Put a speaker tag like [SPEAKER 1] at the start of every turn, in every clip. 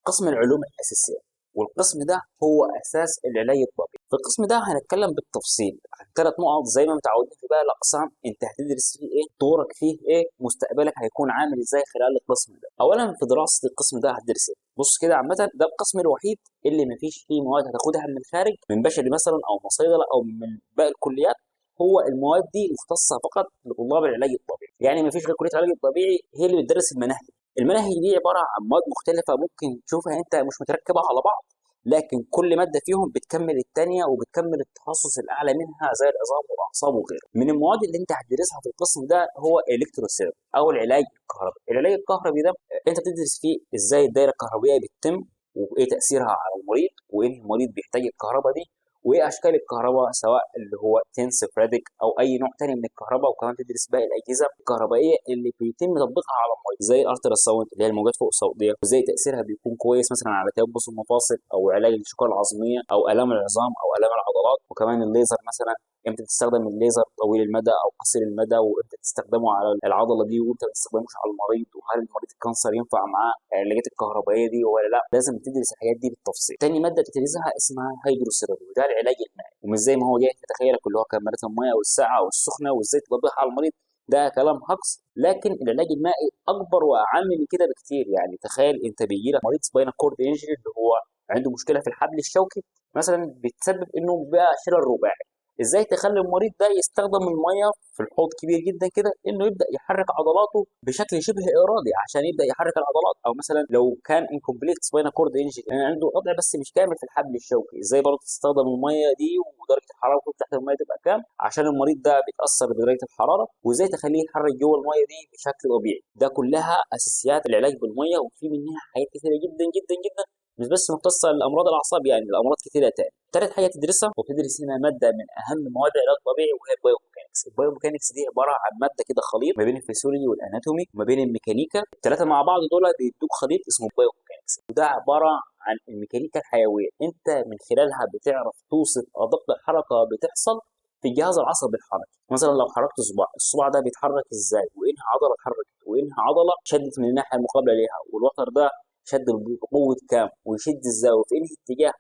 [SPEAKER 1] قسم العلوم الأساسية، والقسم ده هو أساس العلاج الطبيعي. في القسم ده هنتكلم بالتفصيل عن 3 نقط زي ما متعودين في باقي الأقسام. أنت هتدرس فيه إيه؟ دورك فيه إيه؟ مستقبلك هيكون عامل إزاي خلال القسم ده؟ أولا في دراسة القسم ده هتدرس إيه؟ بص كده، عامة ده القسم الوحيد اللي مفيش فيه مواد هتاخدها من الخارج، من بشري مثلا أو من صيدلة أو من باقي الكليات. هو المواد دي مختصة فقط لطلاب العلاج الطبيعي، يعني مفيش غير كلية العلاج الطبيعي هي اللي بتدرس المناهج. المناهج دي عباره عن مواد مختلفه ممكن تشوفها انت مش متركبه على بعض، لكن كل ماده فيهم بتكمل الثانيه وبتكمل التخصص الاعلى منها زي العظام والاعصاب وغيره. من المواد اللي انت هتدرسها في القسم ده هو الكتروثيرابي او العلاج الكهربي. العلاج الكهربي ده انت بتدرس فيه ازاي الدايره الكهربائيه بتتم، وايه تاثيرها على المريض، وايه المريض بيحتاج الكهرباء دي، وايه اشكال الكهرباء سواء اللي هو تنس فرادك او اي نوع تاني من الكهرباء. وكمان تدرس باقي الاجهزه الكهربائيه اللي بيتم تطبيقها على المريض زي الالترا ساوند اللي هي الموجات فوق الصوتيه، وازاي تاثيرها بيكون كويس مثلا على تيبس المفاصل او علاج الشوكه العظميه او الام العظام او الام العضلات. وكمان الليزر مثلا، امتى تستخدم الليزر طويل المدى او قصير المدى، وامتى تستخدمه على العضله دي وامتى ما تستخدموش على المريض، وهل المريض الكانسر ينفع معاه العلاجات الكهربائيه دي ولا لا. لازم تدرس الحاجات دي بالتفصيل. تاني ماده بتدرسها اسمها هيدروسيرابي، وده العلاج المائي، ومش زي ما هو جاي تتخيلك اللي هو كمادات الميه والساعه والسخنه وازاي تطبقها على المريض. ده كلام هجص. لكن العلاج المائي اكبر واعم من كده بكتير. يعني تخيل انت بيجي لك مريض سباينا كورد انجري اللي هو عنده مشكله في الحبل الشوكي مثلا، بتسبب انه بقى شلل رباعي. ازاي تخلي المريض ده يستخدم الميه في الحوض كبير جدا كده انه يبدا يحرك عضلاته بشكل شبه ارادي عشان يبدا يحرك العضلات. او مثلا لو كان انكمبليت سباينا كورد انجري يعني عنده قطع بس مش كامل في الحبل الشوكي، ازاي برضه تستخدم الميه دي ودرجه الحراره تحت الميه تبقى كام عشان المريض ده بيتاثر بدرجه الحراره، وازاي تخليه يتحرك جوه الميه دي بشكل طبيعي. ده كلها اساسيات العلاج بالميه، وفي منها حاجات كثيره جدا جدا جدا، مش بس مختصه لامراض الاعصاب، يعني الامراض كثيره تاني. ثالث حاجه تدرسها وتدرس هنا ماده من اهم مواد العلاج الطبيعي وهي البايوميكانكس. البايوميكانكس دي عباره عن ماده كده خليط ما بين الفسيولوجي والاناتومي وما بين الميكانيكا، الثلاثه مع بعض دول بيدوك خليط اسمه بايوميكانكس. وده عباره عن الميكانيكا الحيويه، انت من خلالها بتعرف توصف ادق حركه بتحصل في الجهاز العصبي الحركي. مثلا لو حركت صباع، الصباع ده بيتحرك ازاي، وانها عضله اتحركت وانها عضله شدت من الناحيه المقابله ليها، والوتر ده شد بقوه كام ويشد ازاي وفي انهي اتجاه،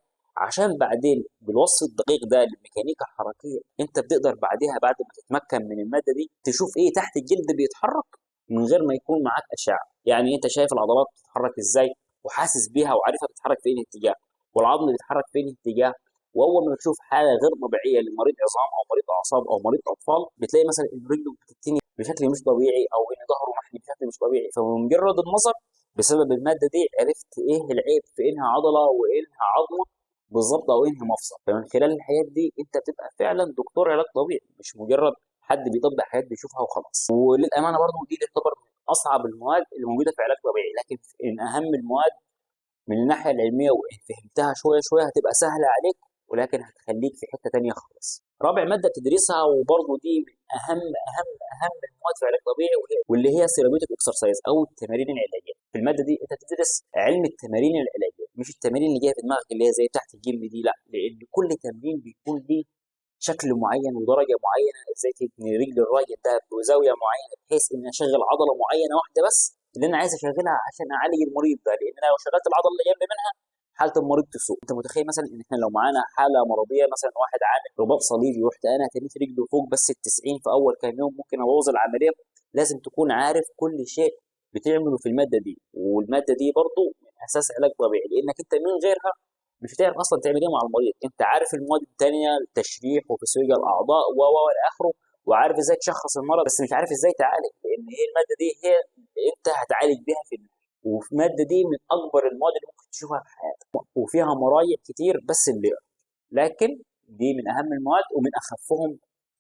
[SPEAKER 1] عشان بعدين بالوصف الدقيق ده للميكانيكا الحركيه انت بتقدر بعدها بعد ما تتمكن من الماده دي تشوف ايه تحت الجلد بيتحرك من غير ما يكون معاك اشعه. يعني انت شايف العضلات بتتحرك ازاي وحاسس بيها وعارفها بتتحرك في انهي اتجاه، والعظم بيتحرك في انهي اتجاه. واول ما تشوف حاله غير طبيعيه لمريض عظام او مريض اعصاب او مريض اطفال، بتلاقي مثلا ان رجله بتتني بشكل مش طبيعي او ان ظهره محني بشكل مش طبيعي، فبمجرد النظر بسبب الماده دي عرفت ايه العيب في انها عضله وانها عظمه بالظبط او انهي مفصل. فمن خلال الحاجات دي انت بتبقى فعلا دكتور علاج طبيعي، مش مجرد حد بيطبق حاجات بيشوفها وخلاص. وللامانه برضه دي تعتبر من اصعب المواد اللي موجوده في علاج طبيعي، لكن من اهم المواد من الناحيه العلميه، وان فهمتها شويه شويه هتبقى سهله عليك، ولكن هتخليك في حته تانيه خالص. رابع ماده بتدرسها وبرضه دي من اهم المواد في علاج طبيعي، واللي هي سيرابيوتيك اكسرسايز او التمارين العلاجيه. في الماده دي انت تدرس علم التمارين العلاجيه، مش التمارين اللي جايه في دماغك اللي هي زي تحت الجيم دي، لا، لان كل تمرين بيكون ليه شكل معين ودرجه معينه، ازاي تبني رجل الراجل ده بزاويه معينه بحيث ان اشغل عضله معينه واحده بس اللي انا عايز اشغلها عشان اعالج المريض ده، لان انا لو شغلت العضله اللي جنب منها حاله المريض تسوء. انت متخيل مثلا ان احنا لو معانا حاله مرضيه مثلا واحد عامل رباط صليبي ورحت انا تنيت رجله فوق بس ال 90 في اول كام يوم ممكن ابوظ العمليه. لازم تكون عارف كل شيء بتعمله في الماده دي، والماده دي برضه من اساس علاج طبيعي، لانك انت من غيرها مش هتعرف اصلا تعمل ايه مع المريض. انت عارف المواد التانيه التشريح وفسيولوجيا الاعضاء الى اخره، وعارف ازاي تشخص المرض، بس مش عارف ازاي تعالج، لان هي الماده دي هي اللي انت هتعالج بيها في النهايه. والماده دي من اكبر المواد اللي ممكن تشوفها في حياتك، وفيها مراجع كتير بس اللي يقرا. لكن دي من اهم المواد ومن اخفهم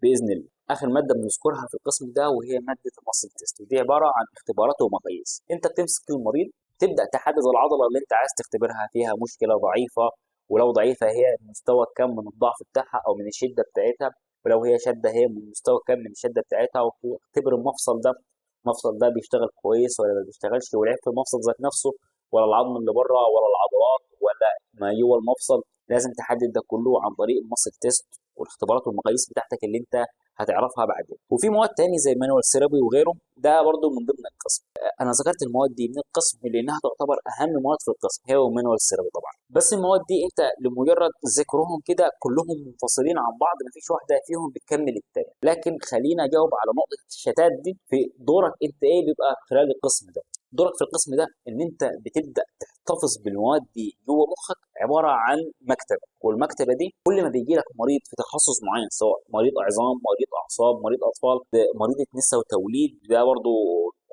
[SPEAKER 1] باذن الله. اخر ماده بنذكرها في القسم ده وهي ماده الماسل تيست، ودي عباره عن اختبارات ومقاييس. انت بتمسك المريض تبدا تحدد العضله اللي انت عايز تختبرها فيها مشكله ضعيفه، ولو ضعيفه هي مستوى كم من الضعف بتاعها او من الشده بتاعتها، ولو هي شده هي من مستوى كم من الشده بتاعتها، وتختبر المفصل ده، المفصل ده بيشتغل كويس ولا ما بيشتغلش، والعيب في المفصل ذات نفسه ولا العظم اللي بره ولا العضلات ولا ما جوه المفصل. لازم تحدد ده كله عن طريق الماسل تيست والاختبارات والمقاييس بتاعتك اللي انت هتعرفها بعدين. وفي مواد تاني زي مانوال ثيرابي وغيره، ده برضو من ضمن القسم. انا ذكرت المواد دي من القسم لانها تعتبر اهم مواد في القسم، هي ومانوال ثيرابي طبعا. بس المواد دي انت لمجرد ذكرهم كده كلهم منفصلين عن بعض، مفيش واحده فيهم بتكمل التانيه. لكن خلينا اجاوب على نقطه الشتات دي. في دورك انت ايه بيبقى خلال القسم ده؟ دورك في القسم ده ان انت بتبدا تحتفظ بالمواد دي جوه مخك، عباره عن مكتبه. والمكتبه دي كل ما بيجي لك مريض في تخصص معين، سواء مريض عظام، مريض اعصاب، مريض اطفال، مريض نساء وتوليد، ده برضو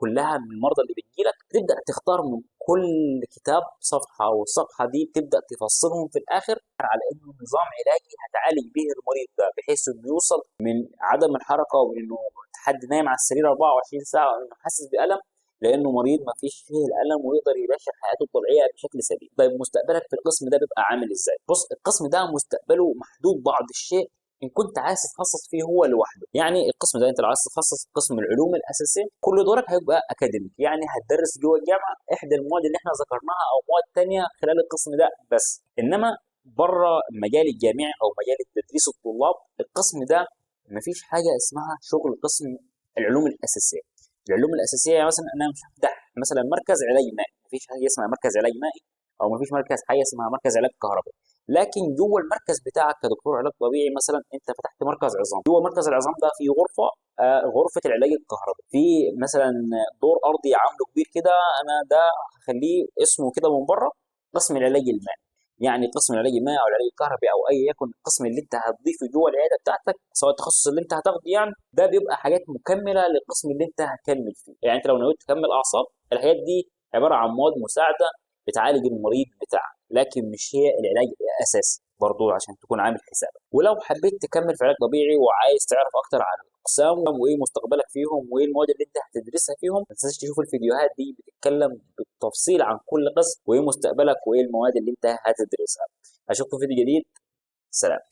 [SPEAKER 1] كلها من المرضى اللي بتجي لك، تبدا تختار من كل كتاب صفحه، والصفحه دي تبدا تفصلهم في الاخر على انه نظام علاجي هتعالج به المريض ده، بحيث انه يوصل من عدم الحركه وانه حد نايم على السرير 24 ساعه وانه حاسس بالم، لانه مريض ما فيش فيه الالم ويقدر يباشر حياته الطبيعيه بشكل سليم. طيب مستقبلك في القسم ده بيبقى عامل ازاي؟ بص، القسم ده مستقبله محدود بعض الشيء ان كنت عايز تتخصص فيه هو لوحده. يعني القسم ده انت لو عايز تتخصص في قسم العلوم الاساسيه، كل دورك هيبقى اكاديميك، يعني هتدرس جوه الجامعه احدى المواد اللي احنا ذكرناها او مواد تانية خلال القسم ده بس. انما بره المجال الجامعي او مجال تدريس الطلاب، القسم ده مفيش حاجه اسمها شغل قسم العلوم الاساسيه. العلوم الاساسيه يعني مثلا انا مش هفتح مثلا مركز علاج مائي، مفيش حاجه اسمها مركز علاج مائي، او مفيش مركز حاجه اسمها مركز علاج كهرباء. لكن جوه المركز بتاعك كدكتور علاج طبيعي، مثلا انت فتحت مركز عظام، جوه مركز العظام ده في غرفه، غرفه العلاج الكهربائي، في مثلا دور ارضي عامله كبير كده، انا ده هخليه اسمه كده من بره قسم العلاج المائي. يعني قسم العلاج المائي او العلاج الكهربي او اي يكن القسم اللي انت هتضيفه جوه العياده بتاعتك، سواء التخصص اللي انت هتاخده، يعني ده بيبقى حاجات مكمله للقسم اللي انت هتكمل فيه. يعني انت لو نويت تكمل اعصاب، الحاجات دي عباره عن مواد مساعده بتعالج المريض بتاعك، لكن مش هي العلاج الاساسي، برضو عشان تكون عامل حسابك. ولو حبيت تكمل في علاج طبيعي وعايز تعرف اكتر عن الاقسام وايه مستقبلك فيهم وايه المواد اللي انت هتدرسها فيهم، ما تنساش تشوف الفيديوهات دي بتتكلم بالتفصيل عن كل قسم وايه مستقبلك وايه المواد اللي انت هتدرسها. اشوفكم في فيديو جديد. سلام.